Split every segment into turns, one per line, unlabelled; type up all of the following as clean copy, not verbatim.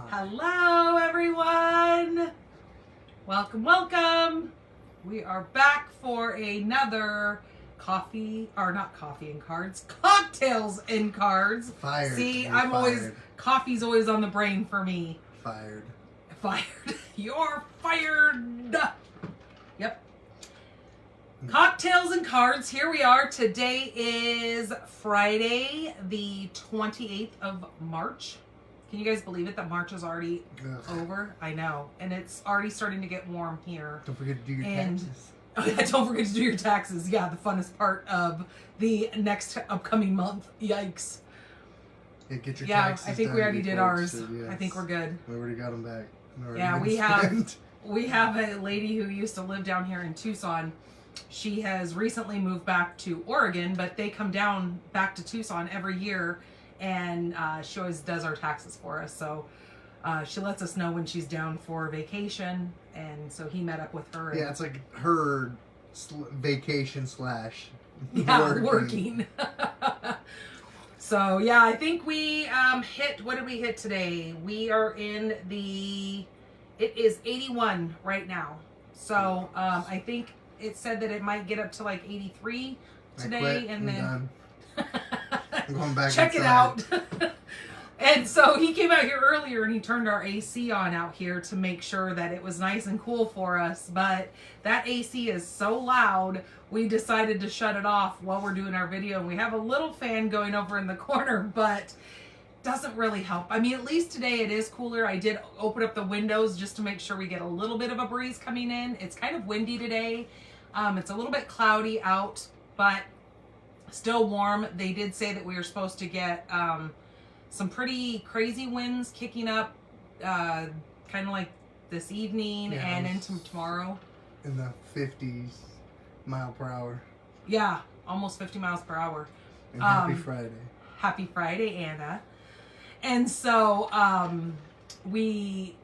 Hello, everyone. Welcome, welcome. We are back for another cocktails and cards.
Fired.
See, I'm always, coffee's always on the brain for me.
Fired.
You're fired. Yep. Cocktails and cards. Here we are. Today is Friday, the 28th of March. Can you guys believe it that March is already over? I know. And it's already starting to get warm here.
Don't forget to do your taxes.
Oh, yeah, don't forget to do your taxes. Yeah, the funnest part of the next upcoming month. Yikes.
Yeah, get your
taxes
taxes
I think we already did ours. Yes. I think we're good.
We already got them back.
Yeah, we have a lady who used to live down here in Tucson. She has recently moved back to Oregon, but they come down back to Tucson every year, and she always does our taxes for us. So she lets us know when she's down for vacation, and so he met up with her.
Yeah, it's like her vacation /
working. So yeah, I think we hit, what did we hit today? We are in it is 81 right now. So I think it said that it might get up to like 83 today, and then
I'm going back
check
inside.
it out. And so he came out here earlier and he turned our AC on out here to make sure that it was nice and cool for us. But that AC is so loud, we decided to shut it off while we're doing our video. And we have a little fan going over in the corner, but doesn't really help. I mean, at least today it is cooler. I did open up the windows just to make sure we get a little bit of a breeze coming in. It's kind of windy today. It's a little bit cloudy out, but still warm. They did say that we were supposed to get some pretty crazy winds kicking up kind of like this evening and into tomorrow.
In the 50s mile per hour.
Yeah, almost 50 miles per hour.
And happy Friday.
Happy Friday, Anna. And so we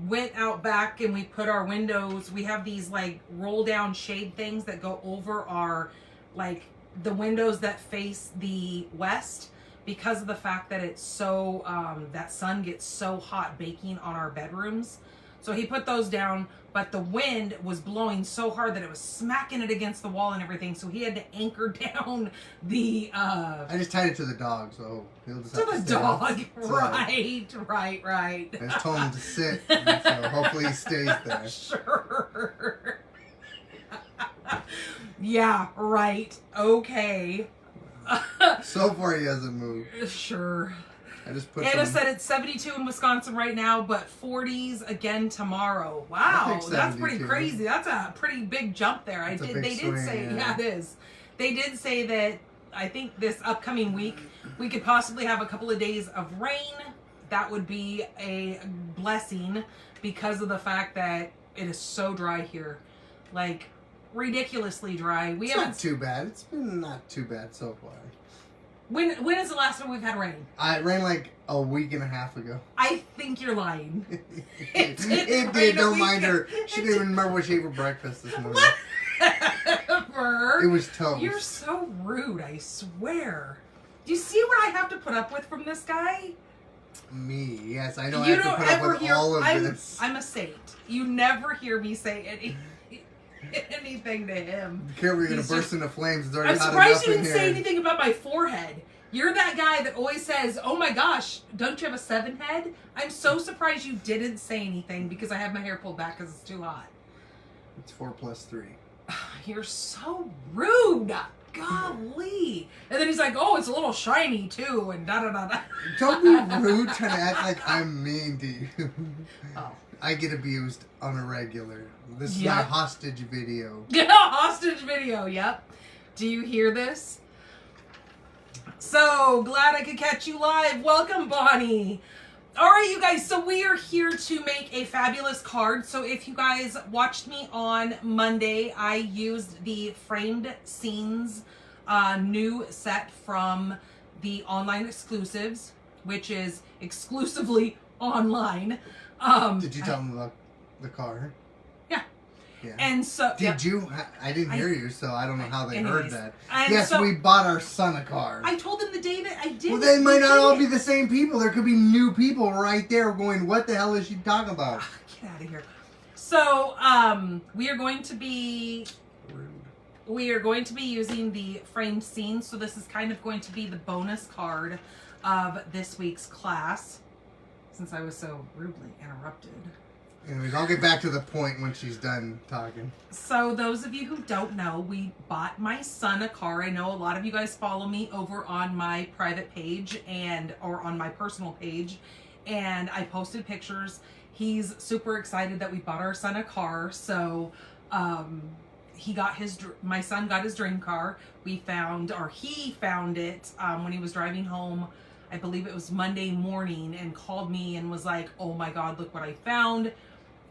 went out back and we put our windows, we have these like roll down shade things that go over our, like the windows that face the west, because of the fact that it's so, that sun gets so hot baking on our bedrooms. So he put those down, but the wind was blowing so hard that it was smacking it against the wall and everything. So he had to anchor down the...
I just tied it to the dog, so he'll just have
to the dog. Right.
I just told him to sit, and so hopefully he stays there.
Sure. Yeah, right. Okay.
So far he hasn't moved.
Sure.
I just put
Anna said it's 72 in Wisconsin right now, but 40s again tomorrow. Wow, that's pretty crazy. That's a pretty big jump there. They did say it is. They did say that I think this upcoming week we could possibly have a couple of days of rain. That would be a blessing because of the fact that it is so dry here. Like ridiculously dry.
It's not too bad. It's been not too bad so far.
When is the last time we've had rain?
It rained like a week and a half ago.
I think you're lying.
It did. Don't mind her. She didn't even remember what she ate for breakfast this morning.
Whatever.
It was toast.
You're so rude, I swear. Do you see what I have to put up with from this guy?
Me, yes. I know I have to put up with all of this.
I'm a saint. You never hear me say anything to him.
Be careful, you're going to burst into flames. It's already
I'm surprised you didn't say anything about my forehead. You're that guy that always says, oh my gosh, don't you have a 7 head? I'm so surprised you didn't say anything because I have my hair pulled back because it's too hot.
It's 4 + 3.
You're so rude. Golly. And then he's like, oh, it's a little shiny too, and da-da-da-da.
Don't be rude trying to act like I'm mean to you.
Oh.
I get abused on a regular. This is my hostage video.
Yeah, hostage video, yep. Do you hear this? So, glad I could catch you live. Welcome, Bonnie. All right, you guys, so we are here to make a fabulous card. So if you guys watched me on Monday, I used the Framed Scenes new set from the online exclusives, which is exclusively online.
Did you tell them about the car?
Yeah.
Yeah.
And so
did you? I didn't hear you, so I don't know how they heard that. Yes,
so,
we bought our son a car.
I told them the day that I did.
Well, they might not all be the same people. There could be new people right there going, "What the hell is she talking about?"
Get out of here. So we are going to be.
Rude.
We are going to be using the framed scenes, so this is kind of going to be the bonus card of this week's class, since I was so rudely interrupted.
Anyways, I'll get back to the point when she's done talking.
So those of you who don't know, we bought my son a car. I know a lot of you guys follow me over on my private page or on my personal page, and I posted pictures. He's super excited that we bought our son a car. So my son got his dream car. He found it when he was driving home. I believe it was Monday morning, and called me and was like, "Oh my God, look what I found."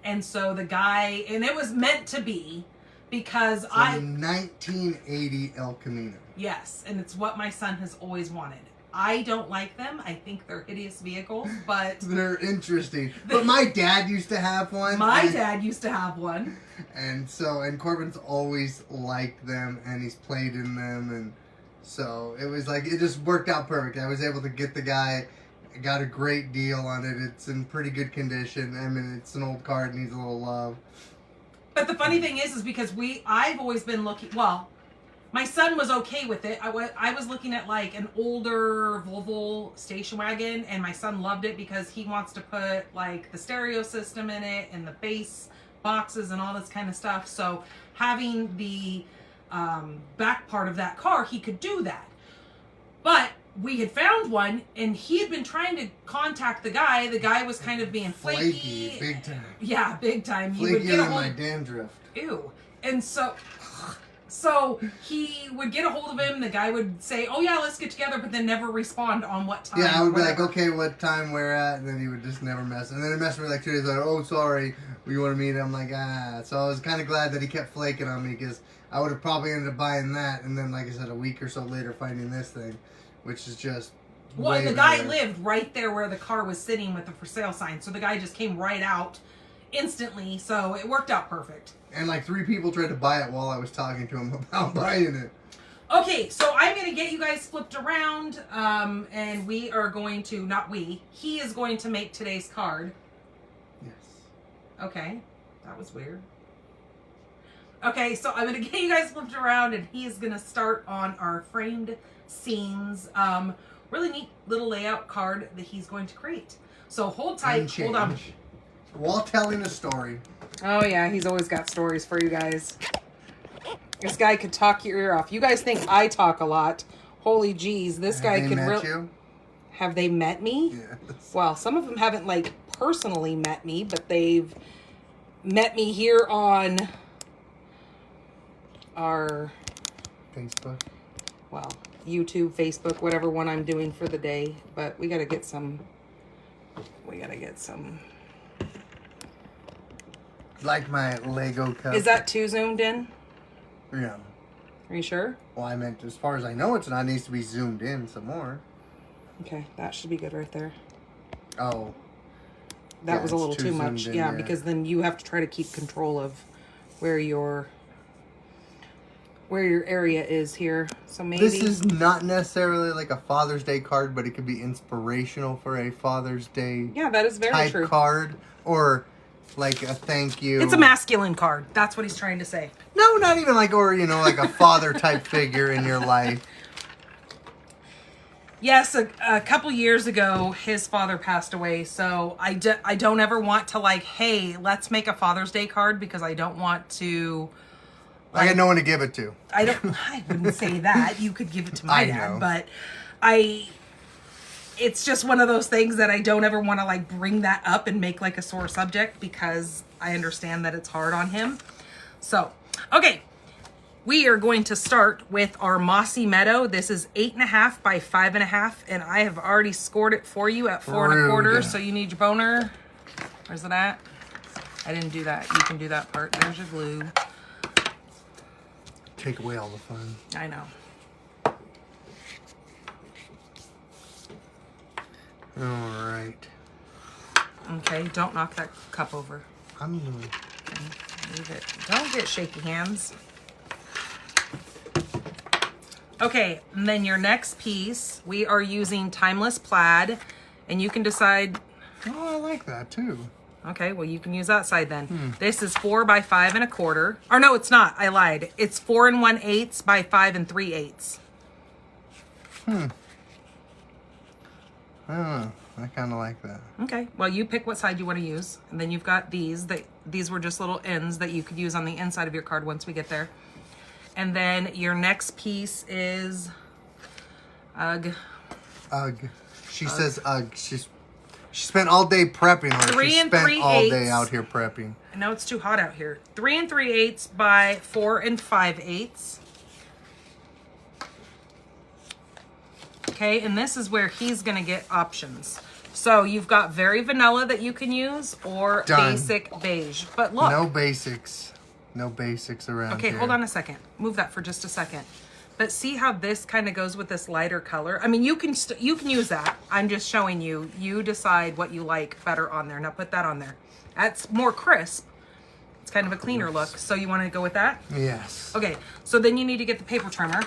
And so the guy, and it was meant to be, because
1980 El Camino.
Yes, and it's what my son has always wanted. I don't like them. I think they're hideous vehicles, but
they're interesting. But my dad used to have one.
Dad used to have one.
And Corbin's always liked them, and he's played in them, and so it was like, it just worked out perfect. I was able to get the guy. Got a great deal on it. It's in pretty good condition. I mean, it's an old car. It needs a little love.
But the funny thing is because I've always been looking, well, my son was okay with it. I was looking at like an older Volvo station wagon, and my son loved it because he wants to put like the stereo system in it and the bass boxes and all this kind of stuff. So having the back part of that car, he could do that. But we had found one, and he had been trying to contact the guy. The guy was kind of being flaky.
Big time.
Yeah, big time.
Flakier than my dandruff.
Ew. And so he would get a hold of him. The guy would say, "Oh yeah, let's get together," but then never respond on what time.
Yeah, I would be like, "Okay, what time we're at?" And then he would just never mess. And then he messed with me like 2 days later. "Oh, sorry, we want to meet." I'm like, "Ah." So I was kind of glad that he kept flaking on me, because I would have probably ended up buying that, and then, like I said, a week or so later finding this thing. Which is just...
Well, the guy lived right there where the car was sitting with the for sale sign. So the guy just came right out instantly. So it worked out perfect.
And like 3 people tried to buy it while I was talking to him about buying it.
Okay, so I'm going to get you guys flipped around. And we are going to... He is going to make today's card.
Yes.
Okay. That was weird. Okay, so I'm going to get you guys flipped around, and he is going to start on our framed scenes. Really neat little layout card that he's going to create. So hold tight. Hold on.
While telling a story.
Oh yeah, he's always got stories for you guys. This guy could talk your ear off. You guys think I talk a lot. Holy jeez, this guy could really... Have they met me?
Yes.
Well, some of them haven't like personally met me, but they've met me here on our
Facebook.
Well, YouTube, Facebook, whatever one I'm doing for the day. But we gotta get some.
Like my Lego cup.
Is that too zoomed in?
Yeah.
Are you sure?
Well, I meant, as far as I know, it's not. It needs to be zoomed in some more.
Okay, that should be good right there.
Oh.
That was a little too much. Yeah, because then you have to try to keep control of where your area is here. So maybe
this is not necessarily like a Father's Day card, but it could be inspirational for a Father's Day.
Yeah, that is very true.
Card, or like a thank you.
It's a masculine card. That's what he's trying to say.
No, not even like, or like a father type figure in your life.
Yes, a couple years ago, his father passed away. So I don't ever want to like, hey, let's make a Father's Day card, because I don't want to.
I got no one to give it to.
I wouldn't say that. You could give it to my dad,
know.
But it's just one of those things that I don't ever want to like bring that up and make like a sore subject, because I understand that it's hard on him. So, okay. We are going to start with our Mossy Meadow. This is 8.5 by 5.5, and I have already scored it for you at 4.25. So you need your boner. Where's it at? I didn't do that. You can do that part. There's your glue.
Take away all the fun.
I know.
All right.
Okay, don't knock that cup over.
I'm gonna...
Okay. Leave it. Don't get shaky hands. Okay, and then your next piece, we are using Timeless Plaid, and you can decide.
Oh, I like that too.
Okay, well, you can use that side then. This is 4 by 5 1/4. Or no, it's not. I lied. It's 4 1/8 by 5 3/8.
I don't know. I kind of like that.
Okay, well, you pick what side you want to use, and then you've got these. These were just little ends that you could use on the inside of your card once we get there. And then your next piece is Ugh.
Ugh. She says ugh. She spent all day prepping. Like
3
she spent
3/8.
all day out here prepping.
I know it's too hot out here. 3 3/8 by 4 5/8. Okay, and this is where he's gonna get options. So you've got very vanilla that you can use, or
Done.
basic beige. But look.
No basics. No basics around
Okay,
here.
hold on a second. Move that for just a second. But see how this kind of goes with this lighter color? I mean, you can use that. I'm just showing you. You decide what you like better on there. Now put that on there. That's more crisp. It's kind of a cleaner look. So you want to go with that?
Yes.
Okay, so then you need to get the paper trimmer.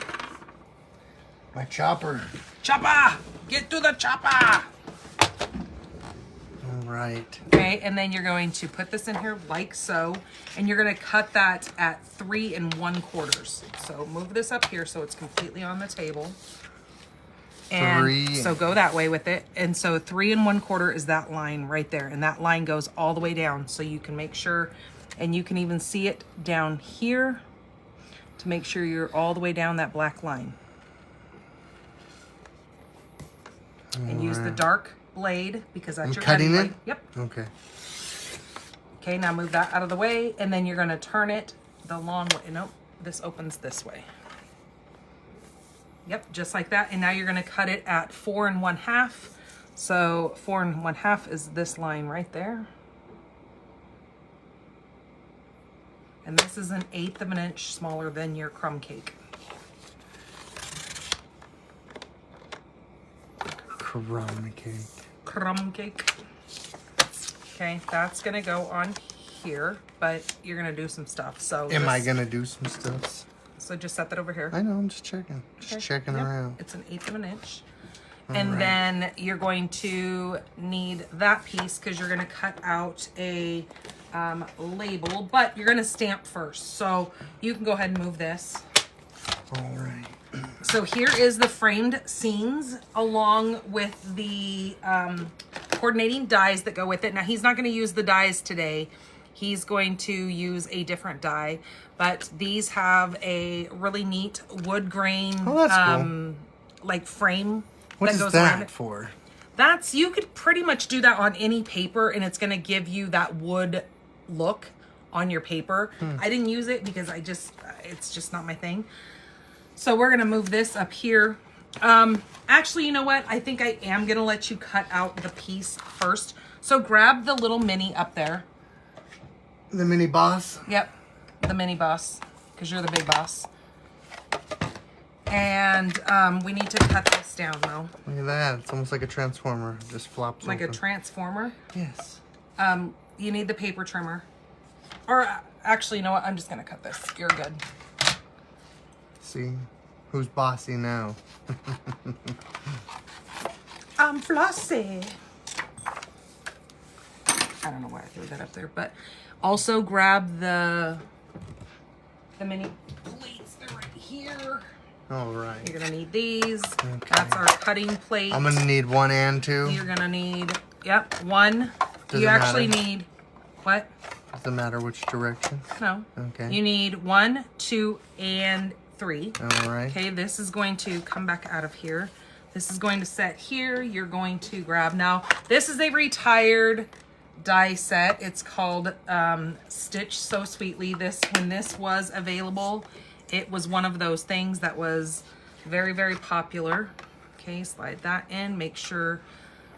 My chopper.
Chopper! Get to the chopper!
All right.
Okay, and then you're going to put this in here like so, and you're going to cut that at 3 1/4. So move this up here so it's completely on the table. And so go that way with it. And so 3 1/4 is that line right there, and that line goes all the way down, so you can make sure, and you can even see it down here to make sure you're all the way down that black line. And use the dark blade because that's your
cutting
blade.
it?
Yep.
Okay.
Okay, now move that out of the way, and then you're gonna turn it the long way. Nope, this opens this way. Yep, just like that. And now you're gonna cut it at 4 1/2. So 4 1/2 is this line right there. And this is 1/8 of an inch smaller than your crumb cake.
Crumb cake.
Crumb cake. Okay, that's gonna go on here, but you're gonna do some stuff. So
Am I gonna do some stuff?
So just set that over here.
I know. I'm just checking. Just checking
Yep.
around.
It's 1/8 of an inch. And then you're going to need that piece because you're going to cut out a label, but you're going to stamp first. So you can go ahead and move this.
All right.
So here is the framed scenes along with the coordinating dies that go with it. Now he's not going to use the dies today. He's going to use a different die, but these have a really neat wood grain
cool.
like frame.
What
that
is
goes around
that
it.
for?
That's, you could pretty much do that on any paper and it's gonna give you that wood look on your paper. I didn't use it because it's just not my thing. So we're gonna move this up here. Actually, you know what? I think I am gonna let you cut out the piece first. So grab the little mini up there.
The mini boss?
Yep, the mini boss, because you're the big boss. And we need to cut this down though.
Look at that. It's almost like a transformer. It just flops
Like
open.
a transformer.
Yes.
You need the paper trimmer. Or actually, you know what? I'm just gonna cut this. You're good.
See? Who's bossy now?
I'm Flossie. I don't know why I threw that up there, but also grab the mini plates. They're right here.
All right.
You're gonna need these.
Okay.
That's our cutting plate.
I'm gonna need 1 and 2.
You're gonna need, yep, 1.
Does
You
it
actually
matter?
need, what?
Doesn't matter which direction.
No.
Okay.
You need 1, 2, and 3.
All right.
Okay, this is going to come back out of here. This is going to set here. You're going to grab, now, this is a retired die set. It's called Stitch So Sweetly. When this was available, it was one of those things that was very, very popular. Okay, slide that in, make sure,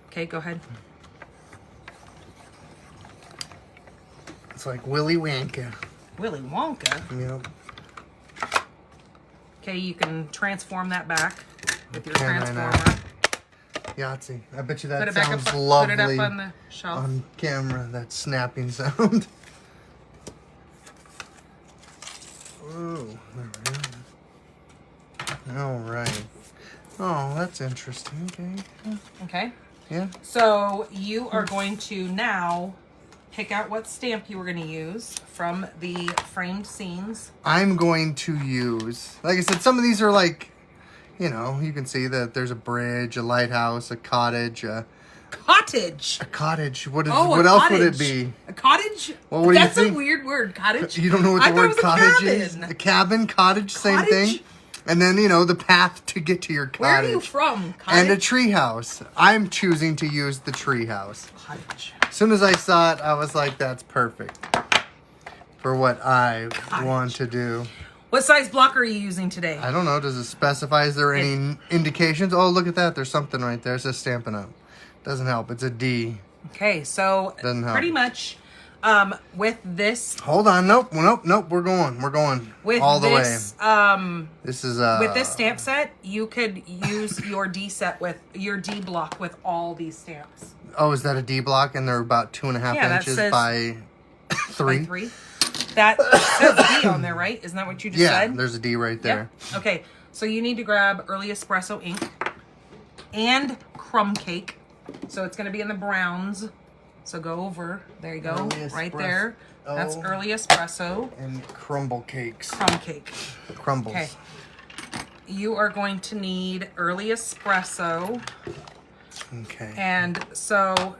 okay, go ahead.
It's like Willy Wonka.
Willy Wonka.
Yep.
Okay, you can transform that back with your
Can I now?
transformer.
Yahtzee. I bet you
Put
that
it back
sounds
up,
lovely
put it up on the shelf.
on camera, that snapping sound. Oh, there we go. All right. Oh, that's interesting. Okay.
Okay.
Yeah.
So you are going to now pick out what stamp you were going to use from the framed scenes.
I'm going to use, like I said, some of these are like, you know, you can see that there's a bridge, a lighthouse, a cottage,
Cottage.
a cottage. What is?
Oh,
what
a
else
cottage.
would it be?
A cottage?
Well, what do you
That's
think?
a weird word, cottage.
You don't know what
I
the
thought it
word
was a
cottage
cabin.
is? A cabin, cottage, same
Cottage?
thing. And then, you know, the path to get to your cottage.
Where are you from? Cottage?
And a tree house. I'm choosing to use the tree house.
Cottage.
As soon as I saw it, I was like, that's perfect for what I want to do.
What size block are you using today?
I don't know. Does it specify? Is there any indications? Oh, look at that. There's something right there. It says Stampin' Up. Doesn't help. It's a D.
Okay, so
Doesn't help.
pretty much with this...
Hold on. Nope. We're going. We're going
With
all the
this,
way. This is
with this stamp set, you could use your D set with your D block with all these stamps.
Oh, is that a D block? And they're about 2.5
Yeah, that
inches
says-
by 3?
By 3. That says D on there, right? Isn't that what you just
Yeah,
said?
there's a D right there.
Yep. Okay, so you need to grab Early Espresso ink and crumb cake. So it's going to be in the browns. So go over. There you go.
Early
Right
Espresso.
there. That's Early Espresso.
And crumble cakes.
Crumb cake.
Crumbles.
Okay. You are going to need Early Espresso.
Okay.
And so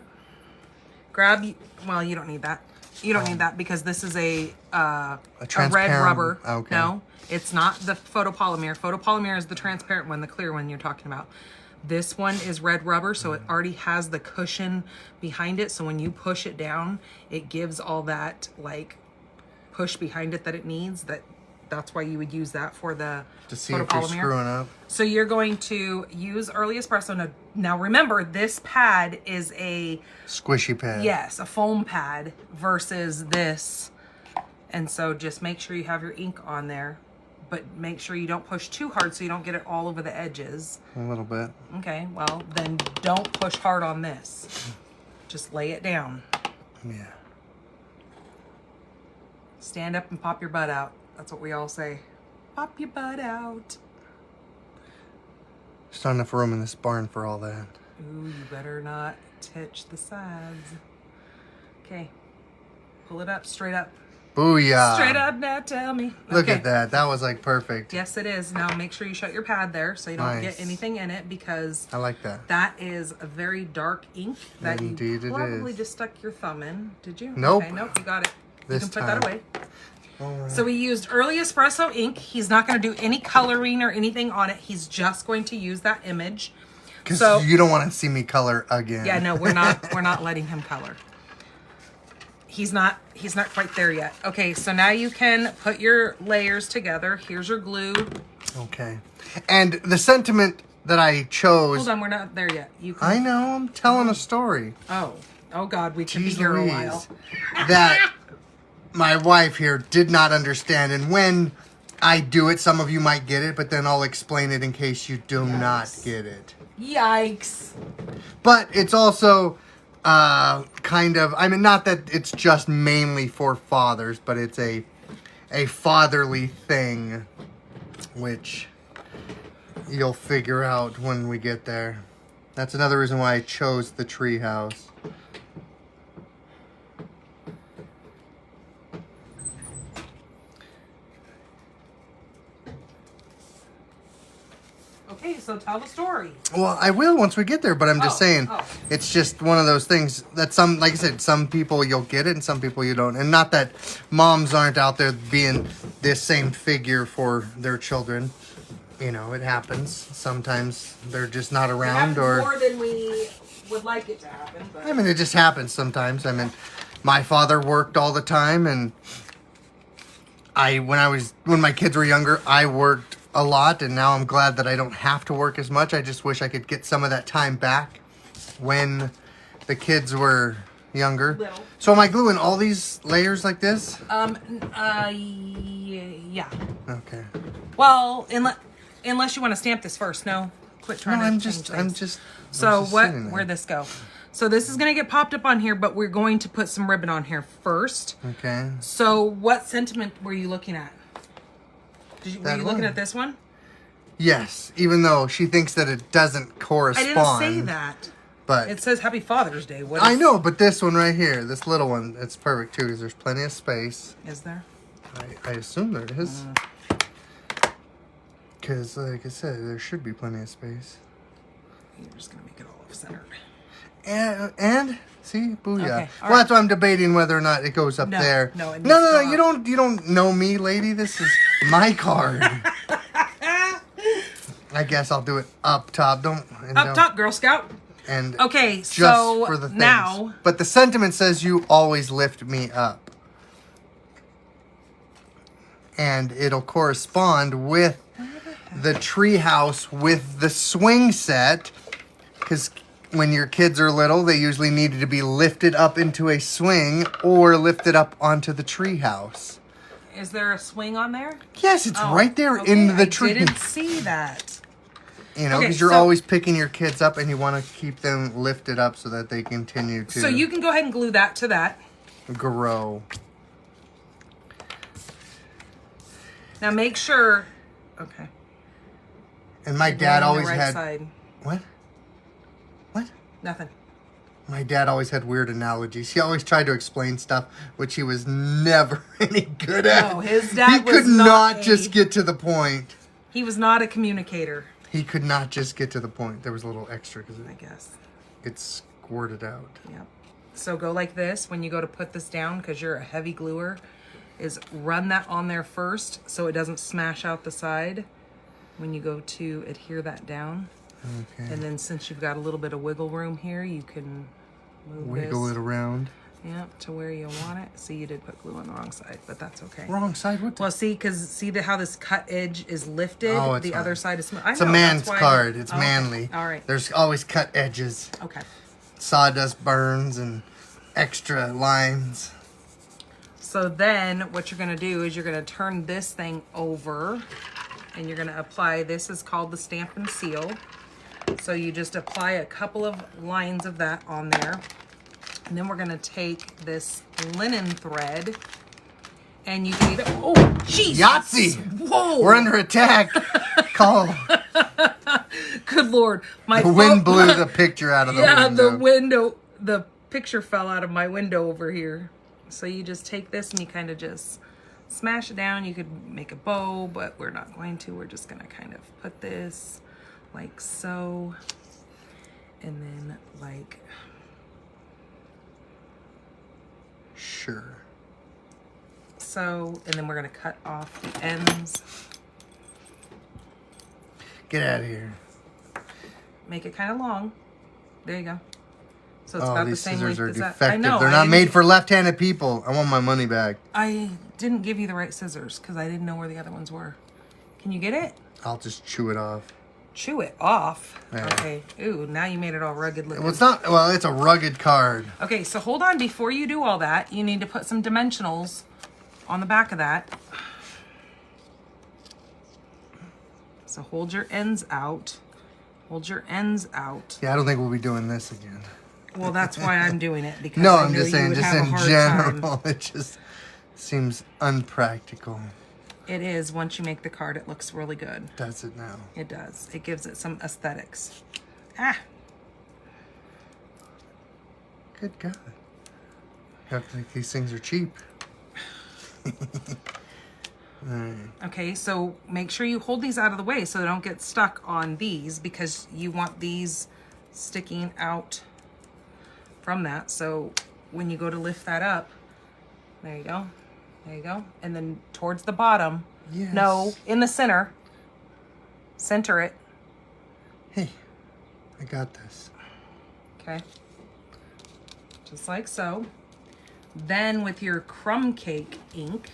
grab, well, you don't need that. You don't need that because this is a red
transparent-
rubber.
okay.
No, it's not the photopolymer. Photopolymer is the transparent one, the clear one you're talking about. This one is red rubber, so it already has the cushion behind it. So when you push it down, it gives all that like push behind it that it needs. That's why you would use that for the
To see if you're screwing up.
So you're going to use Early Espresso. Now remember, this pad is a
Squishy pad.
yes, a foam pad versus this. And so just make sure you have your ink on there, but make sure you don't push too hard so you don't get it all over the edges.
A little bit.
Okay, well, then don't push hard on this. Just lay it down.
Yeah.
Stand up and pop your butt out. That's what we all say. Pop your butt out.
There's not enough room in this barn for all that.
Ooh, you better not touch the sides. Okay. Pull it up, straight up.
Booyah.
Straight up now, tell me.
Look
Okay.
at that. That was like perfect.
Yes, it is. Now make sure you shut your pad there so you don't
Nice.
get anything in it because
I like that.
that is a very dark ink that
Indeed
you
it
probably
is.
just stuck your thumb in. Did you?
Nope.
Okay, nope, you got it.
This
you can put
time.
that away.
All right.
So we used Early Espresso ink. He's not going to do any coloring or anything on it. He's just going to use that image.
Because
So
you don't want to see me color again.
yeah, no, we're not letting him color. He's not quite there yet. Okay, so now you can put your layers together. Here's your glue.
Okay. And the sentiment that I chose.
Hold on, we're not there yet. You can,
I know. I'm telling a story.
Oh God, we could be
Jeez
here a
Louise.
while.
That my wife here did not understand. And when I do it, some of you might get it, but then I'll explain it in case you do not get it.
Yikes.
But it's also kind of, I mean, not that it's just mainly for fathers, but it's a fatherly thing, which you'll figure out when we get there. That's another reason why I chose the tree house.
Okay, so tell the story.
Well, I will once we get there, but I'm just saying, it's just one of those things that some, like I said, some people you'll get it and some people you don't. And not that moms aren't out there being this same figure for their children. You know, it happens. Sometimes they're just not around or...
more than we would like it to happen. But
I mean, it just happens sometimes. I mean, my father worked all the time, and when my kids were younger, I worked a lot, and now I'm glad that I don't have to work as much. I just wish I could get some of that time back when the kids were younger.
Little.
So am I gluing all these layers like this?
yeah.
Okay.
Well, unless you want to stamp this first. No, quit trying
No,
to
I'm
change
just
things. So
just sitting there.
where'd this go? So this is going to get popped up on here, but we're going to put some ribbon on here first.
Okay.
So what sentiment were you looking at?
I was looking at the,
What sentiment were you looking at? Were you looking at this one?
Yes, even though she thinks that it doesn't correspond.
I didn't say that.
But
it says Happy Father's Day.
I know, but this one right here, this little one, it's perfect too because there's plenty of space.
Is there?
I assume there is. Because, like I said, there should be plenty of space.
You're just going to make it all off-centered.
And see, booyah.
Okay,
well, that's why I'm debating whether or not it goes up there.
No,
you don't know me, lady. This is my card. I guess I'll do it up top. Up
top, Girl Scout.
And
okay,
just
so
for the things.
now,
but the sentiment says you always lift me up, and it'll correspond with the treehouse with the swing set, because when your kids are little, they usually needed to be lifted up into a swing or lifted up onto the treehouse.
Is there a swing on there?
Yes, it's right there in the tree.
I didn't see that.
You know, because you're always picking your kids up and you want to keep them lifted up so that they continue to...
So you can go ahead and glue that to that.
Grow.
Now make sure... Okay.
And my dad always had...
Side.
What? What?
Nothing.
My dad always had weird analogies. He always tried to explain stuff, which he was never any good at.
No, his dad
was not just get to the point.
He was not a communicator.
He could not just get to the point. There was a little extra because
I guess
it squirted out.
Yep. So go like this when you go to put this down, because you're a heavy gluer, is run that on there first so it doesn't smash out the side when you go to adhere that down.
Okay.
And then since you've got a little bit of wiggle room here, you can
wiggle it around.
Yep, to where you want it. See, you did put glue on the wrong side, but that's okay.
Wrong side? What?
Well, see, because how this cut edge is lifted?
Oh,
the other side is smooth.
It's a man's card. It's manly.
Okay. All right.
There's always cut edges.
Okay.
Sawdust burns and extra lines.
So then what you're going to do is you're going to turn this thing over and you're going to apply, this is called the Stampin' Seal. So you just apply a couple of lines of that on there. And then we're going to take this linen thread and you can either, oh, jeez.
Yahtzee.
Whoa.
We're under attack. Call.
Good Lord.
The wind blew the picture out of the window.
The picture fell out of my window over here. So you just take this and you kind of just smash it down. You could make a bow, but we're not going to. We're just going to kind of put this like so. And then like...
Sure.
So, and then we're going to cut off the ends.
Get out of here.
Make it kind of long. There you go. So it's about the same length
scissors
as
are
that.
defective.
I know.
They're not made for left-handed people. I want my money back.
I didn't give you the right scissors because I didn't know where the other ones were. Can you get it?
I'll just chew it off.
Chew it off?
Yeah.
Okay. Ooh, now you made it all rugged looking.
Well, it's not. Well, it's a rugged card.
Okay, so hold on. Before you do all that, you need to put some dimensionals on the back of that. So hold your ends out. Hold your ends out.
Yeah, I don't think we'll be doing this again.
Well, that's why I'm doing it, because
no,
I
I'm
knew
just saying,
you would
just
have
in
a hard
general,
time.
it just seems unpractical.
It is. Once you make the card, it looks really good.
Does it now?
It does. It gives it some aesthetics. Ah.
Good God. You have to think these things are cheap. Right.
Okay, so make sure you hold these out of the way so they don't get stuck on these, because you want these sticking out from that. So when you go to lift that up, there you go. There you go. And then towards the bottom.
Yes.
No, in the center. Center it.
Hey, I got this.
Okay. Just like so. Then with your crumb cake ink.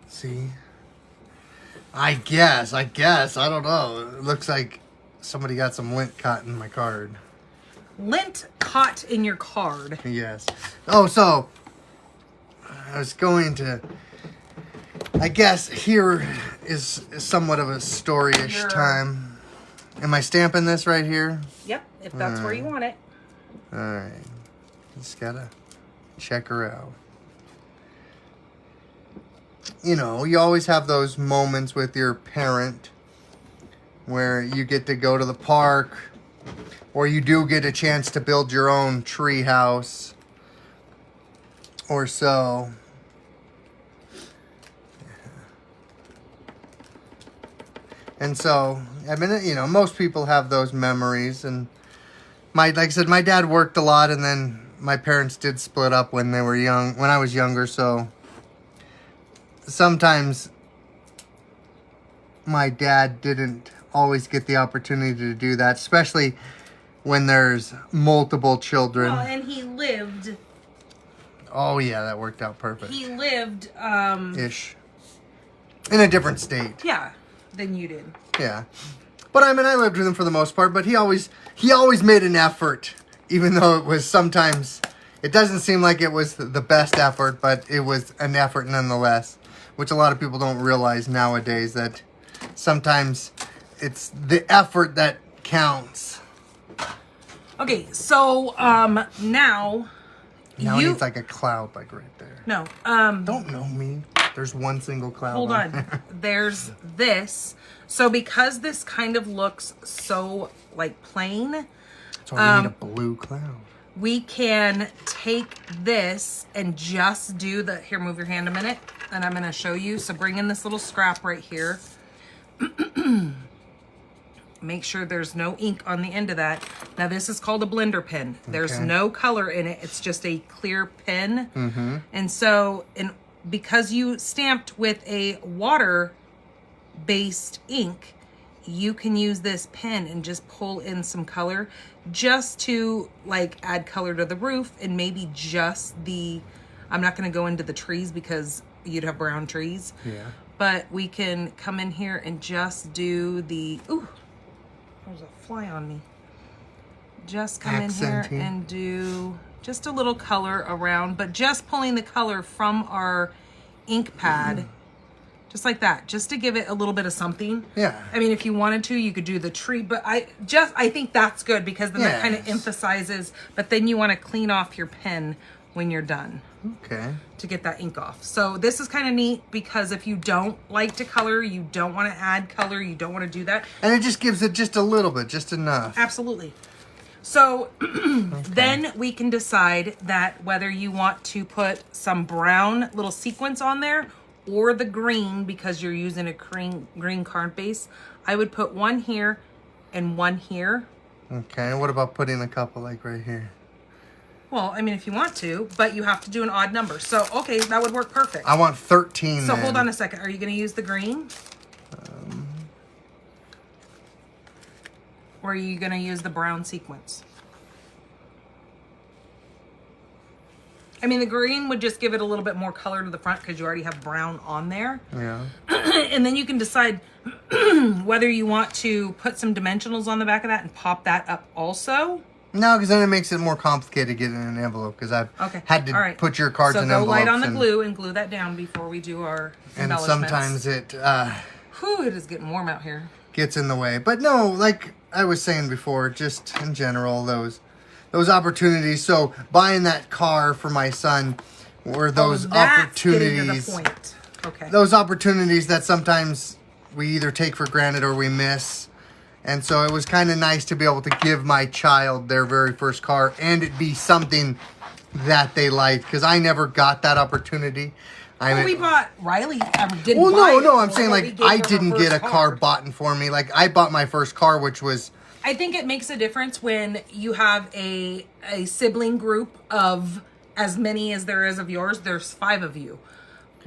See? I guess. I don't know. It looks like somebody got some lint caught in my card.
Lint caught in your card.
Yes. Oh, so I was going to... I guess here is somewhat of a story-ish time. Am I stamping this right here?
Yep, if that's where you want it.
All right. Just gotta check her out. you know, you always have those moments with your parent where you get to go to the park, or you do get a chance to build your own tree house or so. And so, I mean, you know, most people have those memories. And like I said, my dad worked a lot, and then my parents did split up when they were young, when I was younger. So sometimes my dad didn't always get the opportunity to do that, especially when there's multiple children.
Well, and he lived.
Oh yeah, that worked out perfect.
He lived
ish in a different state.
Yeah, than you did.
Yeah, but I mean, I lived with him for the most part. But he always made an effort, even though it was sometimes it doesn't seem like it was the best effort, but it was an effort nonetheless. Which a lot of people don't realize nowadays, that sometimes it's the effort that counts.
Okay, so now
Now
you
it's like a cloud, like right there.
no
Don't know me. There's one single cloud.
hold on.
There.
There's this. So because this kind of looks so like plain,
That's why we need a blue cloud.
we can take this and just do the, here, move your hand a minute, and I'm going to show you. So bring in this little scrap right here. Make sure there's no ink on the end of that. Now this is called a blender pen. There's
Okay.
no color in it. It's just a clear pen.
Mm-hmm.
And so, because you stamped with a water-based ink, you can use this pen and just pull in some color just to like add color to the roof, and maybe just the, I'm not going to go into the trees because you'd have brown trees.
Yeah.
But we can come in here and just do the, ooh, there's a fly on me. Just come
Accenting.
in here and do just a little color around, but just pulling the color from our ink pad, just like that, just to give it a little bit of something.
Yeah.
I mean, if you wanted to, you could do the tree, but I think that's good because then that kind of
Yes.
emphasizes, but then you want to clean off your pen when you're done
Okay.
to get that ink off. So this is kind of neat because if you don't like to color, you don't want to add color, you don't want to do that.
And it just gives it just a little bit, just enough.
Absolutely. So then we can decide that whether you want to put some brown little sequins on there or the green, because you're using a green card base. I would put one here and one here.
Okay. What about putting a couple like right here?
Well, I mean, if you want to, but you have to do an odd number. So, okay, that would work perfect.
I want 13.
So
then.
hold on a second. Are you going to use the green? Or are you going to use the brown sequence? I mean, the green would just give it a little bit more color to the front because you already have brown on there.
Yeah.
And then you can decide whether you want to put some dimensionals on the back of that and pop that up also.
No, because then it makes it more complicated getting in an envelope, because I've had to
all right.
put your cards
so
in
go
envelopes.
light on the
and,
glue and glue that down before we do our
and
embellishments.
sometimes it
Whew, it is getting warm out here.
gets in the way. But no, like I was saying before, just in general, those opportunities. So buying that car for my son were those
that's getting
opportunities.
to the point. Okay.
Those opportunities that sometimes we either take for granted or we miss. And so it was kind of nice to be able to give my child their very first car and it be something that they liked, because I never got that opportunity.
Well, we bought Riley. Didn't
Well,
buy
no,
it
I'm
for
saying
her,
like
we gave
I
her her
didn't get
first
a car bought for me. Like I bought my first car, which was
I think it makes a difference when you have a sibling group of as many as there is of yours. There's 5 of you.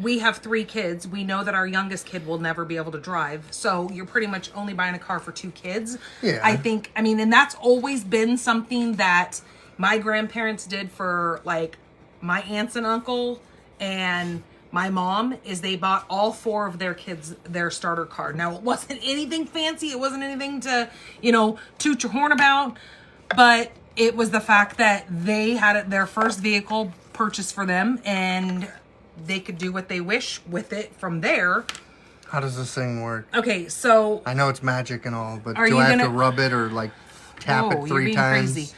We have 3 kids. We know that our youngest kid will never be able to drive. So you're pretty much only buying a car for 2 kids.
Yeah.
I mean, and that's always been something that my grandparents did for like my aunts and uncle and my mom, is they bought all 4 of their kids their starter car. Now, it wasn't anything fancy. It wasn't anything to, toot your horn about. But it was the fact that they had their first vehicle purchased for them and they could do what they wish with it from there.
how does this thing work?
Okay, so
I know it's magic and all, but
Are
do
you
I have to
gonna-
rub it or like tap it 3
you're being
times?
crazy.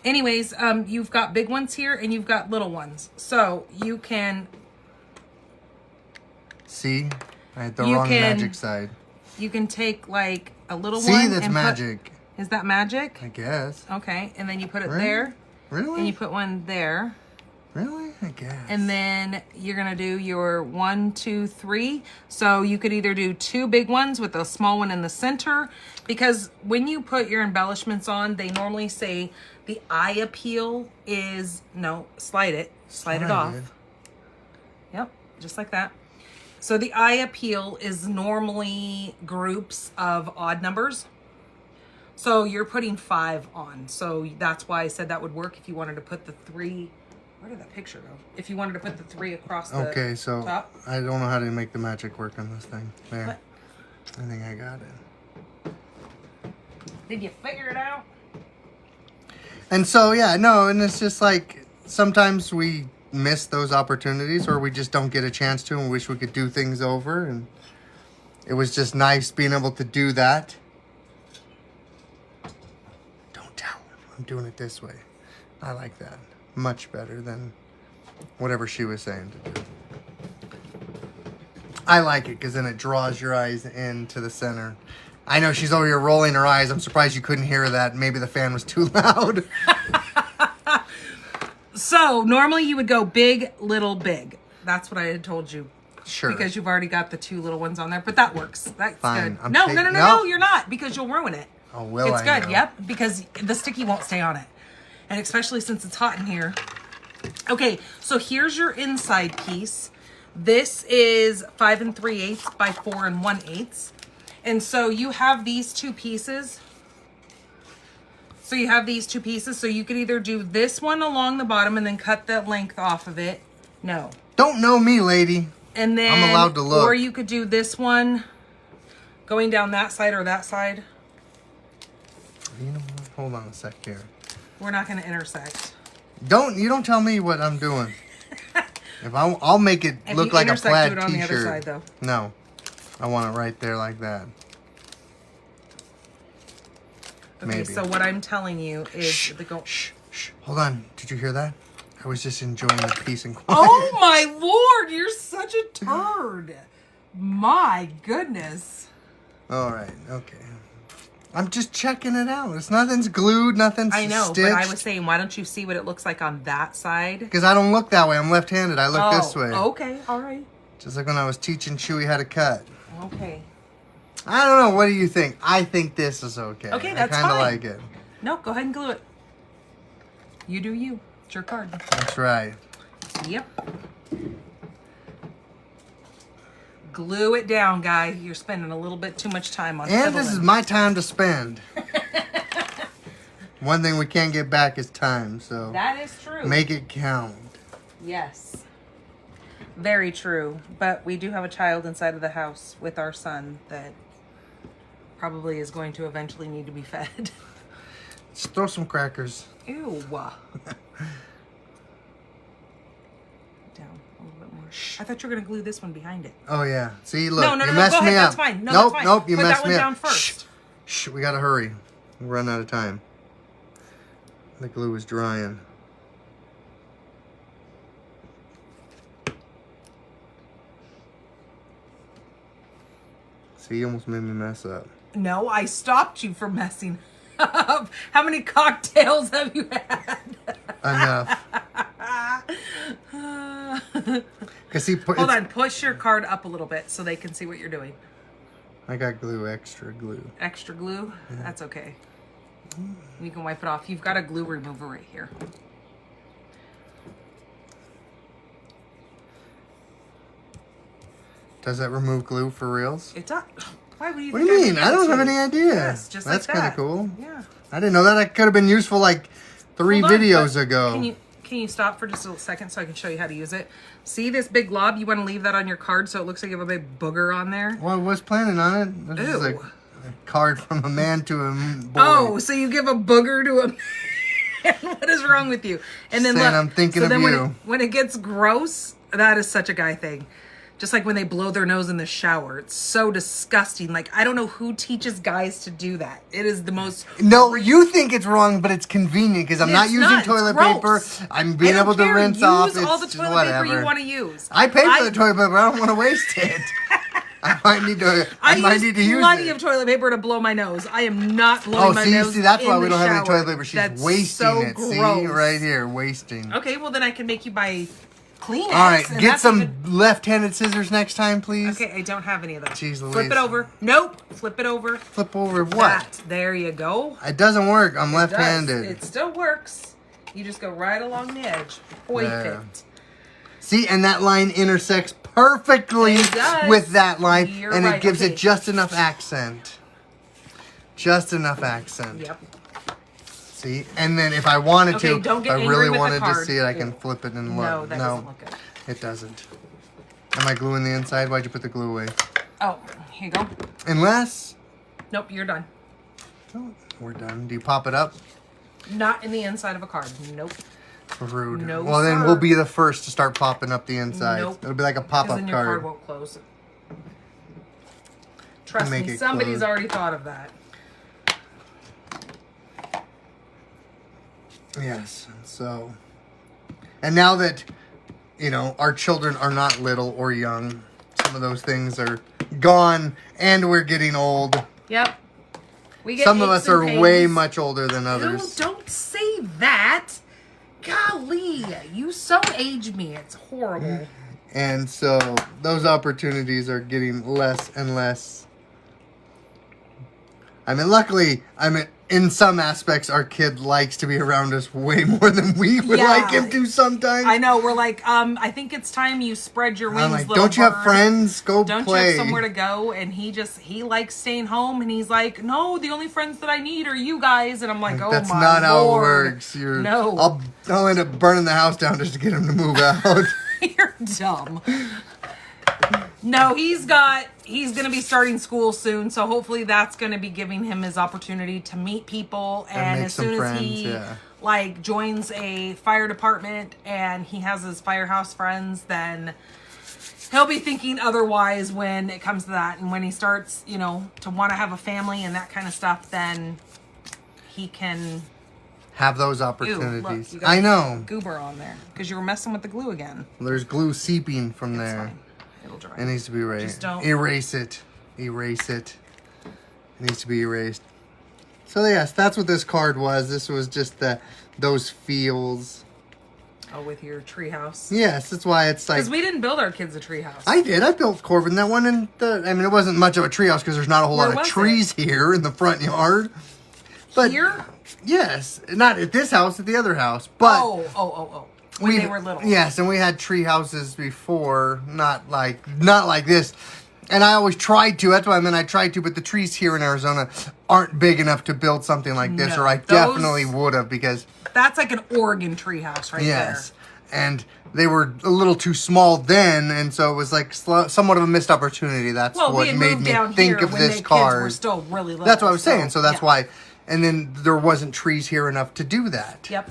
Anyways, you've got big ones here and you've got little ones. So you can
See? I had the wrong magic side.
You can take like a little one.
See, that's magic.
Is that magic?
I guess.
Okay, and then you put it there.
Really?
And you put one there.
Really? I guess.
And then you're gonna do your 1, 2, 3. So you could either do 2 big ones with a small one in the center, because when you put your embellishments on, they normally say the eye appeal is, no, slide it off. Yep, just like that. So the eye appeal is normally groups of odd numbers. So you're putting 5 on. So that's why I said that would work if you wanted to put the 3. Where did that picture go? If you wanted to put the 3 across the
Okay, so
top.
I don't know how to make the magic work on this thing. There.
What?
I think I got it.
Did you figure it out?
And so, yeah, no, and it's just like sometimes we miss those opportunities, or we just don't get a chance to and wish we could do things over. And it was just nice being able to do that. Don't tell him. I'm doing it this way. I like that. Much better than whatever she was saying to do. I like it because then it draws your eyes into the center. I know she's over here rolling her eyes. I'm surprised you couldn't hear that. Maybe the fan was too loud.
So normally you would go big, little, big. That's what I had told you.
Sure.
Because you've already got the 2 little ones on there, but that works. That's
Fine.
good. No, you're not, because you'll ruin it.
Oh, will
It's
I
good,
know?
yep, because the sticky won't stay on it. And especially since it's hot in here. Okay, so here's your inside piece. This is 5 3/8 by 4 1/8. And so you have these 2 pieces. So you have these 2 pieces. So you could either do this one along the bottom and then cut the length off of it. No.
Don't know me, lady.
And then,
I'm allowed to look.
Or you could do this one going down that side or that side.
You know what? Hold on a sec here.
We're not going to intersect.
You don't tell me what I'm doing. I'll make it
If
look
you
like a
intersect,
plaid
do it on the
t-shirt.
other side, though.
No. I want it right there like that.
Okay,
Maybe.
so what I'm telling you is
Shh,
the go.
shh. Hold on. Did you hear that? I was just enjoying the peace and quiet.
Oh my lord, you're such a turd. My goodness.
All right. Okay. I'm just checking it out. Nothing's glued. Nothing's
I know,
stitched.
but I was saying, why don't you see what it looks like on that side?
Because I don't look that way. I'm left-handed. I look this way.
Okay, all right.
Just like when I was teaching Chewy how to cut.
Okay.
I don't know. What do you think? I think this is okay.
Okay, that's
I kind of
fine.
like it.
No, go ahead and glue it. You do you. It's your card.
That's right.
Yep. Glue it down, guy. You're spending a little bit too much time on
And this
fiddling.
is my time to spend. One thing we can't get back is time, so
That is true.
make it count.
Yes. Very true. But we do have a child inside of the house with our son that probably is going to eventually need to be fed.
Just throw some crackers.
Ew. Down a little bit more.
Shh.
I thought you were going to glue this one behind it.
Oh, yeah. See, look.
No,
you messed
go
me
ahead.
up.
That's fine. No,
nope,
that's fine.
nope, you
Put
messed
that
me
one
up.
down first.
Shh, we gotta hurry. We're running out of time. The glue is drying. See, you almost made me mess up.
No, I stopped you from messing up. How many cocktails have you had?
Enough. Cause he put.
Hold on, push your card up a little bit so they can see what you're doing.
I got glue, extra glue.
Extra glue? Yeah. That's okay. You can wipe it off. You've got a glue remover right here.
Does that remove glue for reals?
It does. Why would you
What
think
do you
I
mean?
would
I
give it
don't
to
have
you?
any idea.
Yes, just
That's
like that.
kind of cool.
Yeah.
I didn't know that. That could have been useful like 3
Hold on,
videos
but
ago.
Can you stop for just a second so I can show you how to use it? See this big glob? You want to leave that on your card so it looks like you have a big booger on there?
Well, I was planning on it. This is a card from a man to a boy.
Oh, so you give a booger to a man? What is wrong with you? And then
Saying
look,
I'm thinking
so
of
then
you.
when it gets gross, that is such a guy thing. Just like when they blow their nose in the shower. It's so disgusting. Like, I don't know who teaches guys to do that. It is the most...
No, you think it's wrong, but it's convenient because I'm not using
not. It's
toilet
gross.
paper. I'm being able to rinse off.
Use all the toilet
whatever.
paper you want to use.
I pay for the toilet paper. I don't want to waste it. I might need to. I might need to use
plenty
it.
of toilet paper to blow my nose. I am not blowing my nose.
See, that's why
in
we don't
the
have any
shower.
toilet paper. She's
That's
wasting
so
it.
gross.
See, right here, wasting.
Okay, well then I can make you buy Kleenex.
All right,
and
get
that's
some
even-
left-handed scissors next time, please.
Okay, I don't have any of those.
Jeez Louise.
Flip it over. Nope. Flip it over.
Flip over what?
That. There you go.
It doesn't work. I'm
It
left-handed.
does. It still works. You just go right along the edge. Perfect.
See, and that line intersects perfectly
It does.
with that line,
You're
and
right.
it gives
Okay.
it just enough accent. Just enough accent.
Yep.
See, and then if I wanted
Okay,
to,
don't get
I
angry
really
with the
wanted to
card.
see it, I can flip it and look.
No, that doesn't look good.
It doesn't. Am I gluing the inside? Why'd you put the glue away?
Oh, here you go.
Unless...
Nope, you're done.
Oh, we're done. Do you pop it up?
Not in the inside of a card. Nope.
Rude.
No,
well, then
sir.
we'll be the first to start popping up the inside.
Nope.
It'll be like a
Because
pop-up
then your card
card.
won't close. Trust
Make
me,
it
somebody's
close.
already thought of that.
Yes. So, and now that, you know, our children are not little or young, some of those things are gone, and we're getting old.
Yep. We get
Some of
aches
us are
and
way
pains.
much older than
No,
others.
don't say that. Golly, you so aged me. It's horrible.
And so those opportunities are getting less and less. I mean, luckily, in some aspects, our kid likes to be around us way more than we would
Yeah.
like him to sometimes.
I know. We're like, I think it's time you spread your wings,
I'm like,
little
don't you have
bird.
friends? Go
Don't
play.
you have somewhere to go? And he likes staying home. And he's like, no, the only friends that I need are you guys. And I'm like, oh
That's
my
not how it
Lord.
works.
No.
I'll end up burning the house down just to get him to move out.
You're dumb. No, he's gonna be starting school soon, so hopefully that's gonna be giving him his opportunity to meet people, and
make
as
some
soon
friends,
as he
yeah.
like joins a fire department and he has his firehouse friends, then he'll be thinking otherwise when it comes to that, and when he starts, you know, to want to have a family and that kind of stuff, then he can
Have those
Ew,
opportunities.
look, you got
I know.
goober on there because you were messing with the glue again.
There's glue seeping from
It's
there.
fine. It'll dry.
It needs to be erased.
Just don't-
Erase it. Erase it. It needs to be erased. So yes, that's what this card was. This was just those feels.
Oh, with your treehouse.
Yes, that's why it's like
Because we didn't build our kids a treehouse.
I did. I built Corbin that one, and it wasn't much of a treehouse because there's not a whole
Where
lot of
was
trees here in the front yard. But
Here?
yes, not at this house, at the other house. But
Oh. When they were little.
Yes, and we had tree houses before, not like this. And I always tried to. That's what I meant. I tried to, but the trees here in Arizona aren't big enough to build something like this,
No,
or I
those-
definitely would have because
That's like an Oregon treehouse right
yes, and they were a little too small then, and so it was like somewhat of a missed opportunity. That's
there. Well, we
what
had
made
moved
me
down
think
here
of
when
this
the
card.
kids were still really little.
That's what I was saying. So that's
yeah.
why. And then there wasn't trees here enough to do that.
Yep.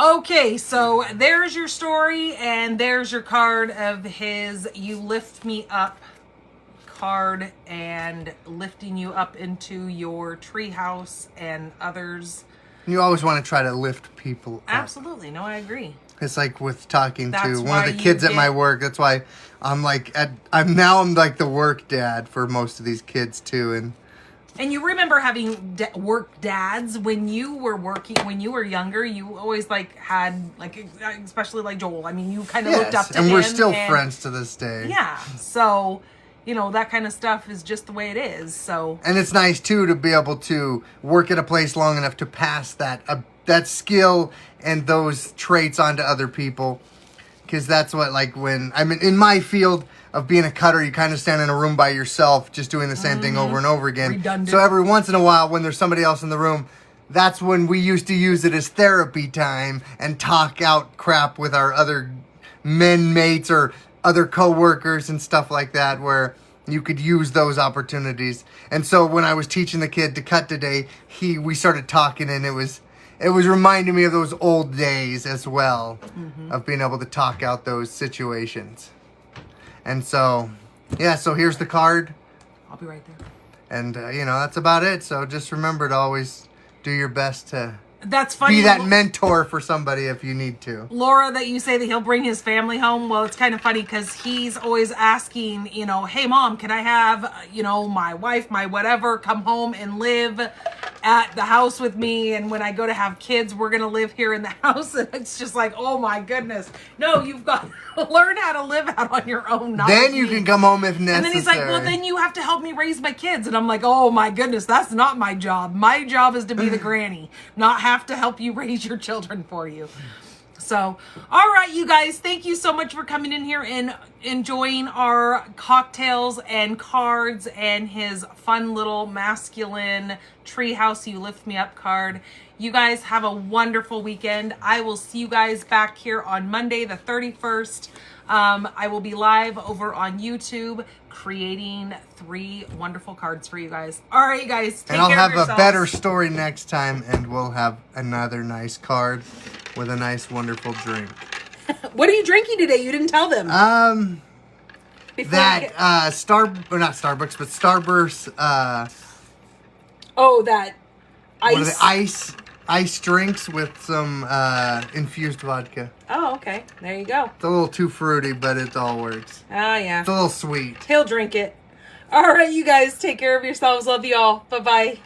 Okay, so there's your story, and there's your card of his "You Lift Me Up" card, and lifting you up into your treehouse and others.
You always want to try to lift people up.
Absolutely, no, I agree.
It's like with talking
That's
to one
why
of the
you
kids at
get-
my work. That's why I'm like I'm like the work dad for most of these kids too. And
you remember having work dads when you were working, when you were younger. You always like had like, especially like Joel. I mean, you kind of looked up to him,
and we're still
and-
friends to this day.
Yeah, so you know that kind of stuff is just the way it is. So
And it's nice too to be able to work at a place long enough to pass that skill and those traits on to other people. Because that's what, like, when I'm in my field of being a cutter, you kind of stand in a room by yourself just doing the same thing over and over again.
Redundant.
So every once in a while, when there's somebody else in the room, that's when we used to use it as therapy time and talk out crap with our other men mates or other co-workers and stuff like that, where you could use those opportunities. And so when I was teaching the kid to cut today, we started talking, and it was reminding me of those old days as well, of being able to talk out those situations. And so, yeah, so here's the card.
I'll be right there.
And, you know, that's about it. So just remember to always do your best to
That's funny.
be that mentor for somebody if you need to.
Laura, that you say that he'll bring his family home. Well, it's kind of funny because he's always asking, you know, hey, Mom, can I have, you know, my wife, my whatever, come home and live at the house with me? And when I go to have kids, we're going to live here in the house. And it's just like, oh, my goodness. No, you've got to learn how to live out on your own.
Then you can come home if necessary.
And then he's like, well, then you have to help me raise my kids. And I'm like, oh, my goodness, that's not my job. My job is to be the granny, not have to help you raise your children for you. So, all right, you guys, thank you so much for coming in here and enjoying our cocktails and cards and his fun little masculine treehouse you lift me up card. You guys have a wonderful weekend. I will see you guys back here on Monday, the 31st. I will be live over on YouTube creating 3 wonderful cards for you guys. All right, you guys, take care of yourselves.
And I'll have a better story next time, and we'll have another nice card with a nice, wonderful drink.
What are you drinking today? You didn't tell them.
Not Starbucks, but Starburst.
That ice.
What are the ice drinks with some infused vodka.
Oh, okay. There you go.
It's a little too fruity, but it all works.
Oh, yeah.
It's a little sweet.
He'll drink it. All right, you guys, take care of yourselves. Love you all. Bye-bye.